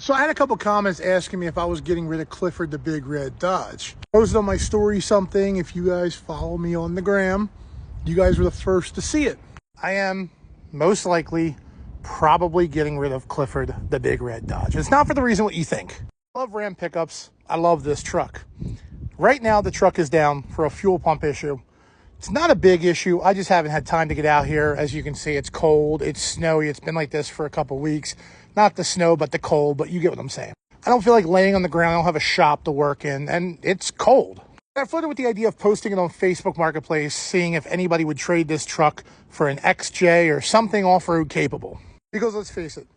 So I had a couple comments asking me if I was getting rid of Clifford the Big Red Dodge. I posted on my story something. If you guys follow me on the gram, you guys were the first to see it. I am most likely probably getting rid of Clifford the Big Red Dodge. It's not for the reason what you think. I love Ram pickups. I love this truck. Right now the truck is down for a fuel pump issue. It's not a big issue. I just haven't had time to get out here. As you can see, it's cold, it's snowy. It's been like this for a couple weeks. Not the snow, but the cold, but you get what I'm saying. I don't feel like laying on the ground. I don't have a shop to work in, and it's cold. I flirted with the idea of posting it on Facebook Marketplace, seeing if anybody would trade this truck for an XJ or something off-road capable. Because let's face it,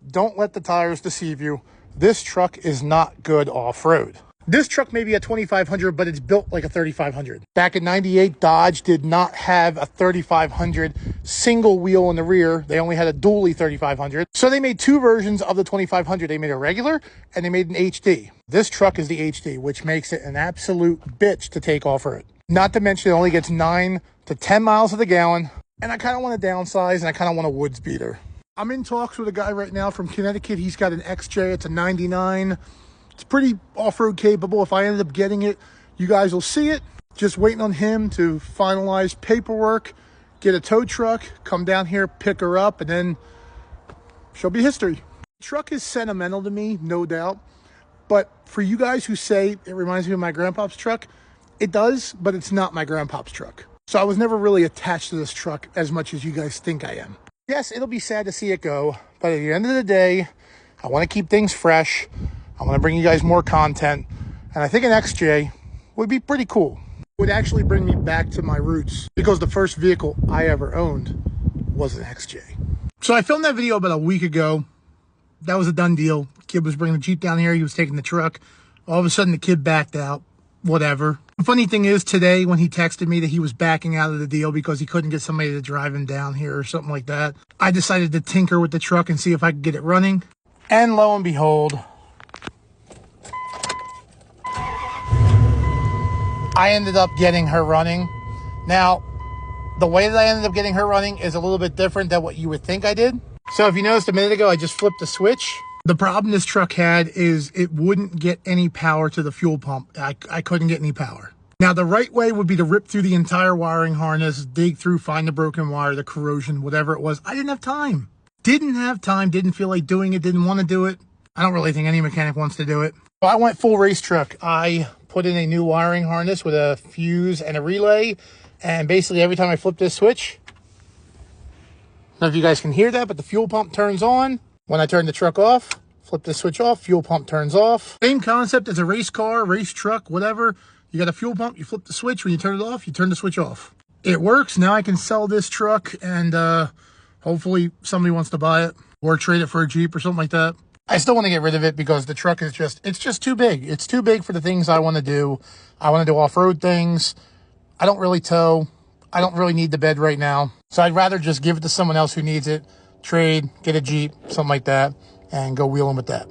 don't let the tires deceive you. This truck is not good off-road. This truck may be a 2500, but it's built like a 3500. Back in 98, Dodge did not have a 3500 single wheel in the rear. They only had a dually 3500. So they made two versions of the 2500. They made a regular and they made an HD. This truck is the HD, which makes it an absolute bitch to take off-road. Not to mention it only gets 9 to 10 miles to the gallon. And I kind of want to downsize, and I kind of want a woods beater. I'm in talks with a guy right now from Connecticut. He's got an XJ. It's a 99. It's pretty off-road capable. If I ended up getting it, you guys will see it. Just waiting on him to finalize paperwork, get a tow truck, come down here, pick her up, and then she'll be history. The truck is sentimental to me, no doubt. But for you guys who say it reminds me of my grandpa's truck, it does, but it's not my grandpa's truck. So I was never really attached to this truck as much as you guys think I am. Yes, it'll be sad to see it go, but at the end of the day, I want to keep things fresh. I want to bring you guys more content, and I think an XJ would be pretty cool. It would actually bring me back to my roots, because the first vehicle I ever owned was an XJ. So I filmed that video about a week ago. That was a done deal. Kid was bringing the Jeep down here. He was taking the truck. All of a sudden, the kid backed out. Whatever. The funny thing is, today, when he texted me that he was backing out of the deal because he couldn't get somebody to drive him down here or something like that, I decided to tinker with the truck and see if I could get it running. And lo and behold, I ended up getting her running. Now, the way that I ended up getting her running is a little bit different than what you would think I did. So if you noticed a minute ago, I just flipped the switch. The problem this truck had is it wouldn't get any power to the fuel pump. I couldn't get any power. Now, the right way would be to rip through the entire wiring harness, dig through, find the broken wire, the corrosion, whatever it was. I didn't have time. Didn't have time, didn't feel like doing it, didn't want to do it. I don't really think any mechanic wants to do it. So I went full race truck. I put in a new wiring harness with a fuse and a relay, and basically every time I flip this switch, I don't know if you guys can hear that, but the fuel pump turns on. When I turn the truck off, flip the switch off, fuel pump turns off. Same concept as a race car, race truck, whatever. You got a fuel pump, you flip the switch. When you turn it off, you turn the switch off. It works. Now I can sell this truck, and hopefully somebody wants to buy it or trade it for a Jeep or something like that. I still want to get rid of it because the truck is it's just too big. It's too big for the things I want to do. I want to do off-road things. I don't really tow. I don't really need the bed right now. So I'd rather just give it to someone else who needs it, trade, get a Jeep, something like that, and go wheeling with that.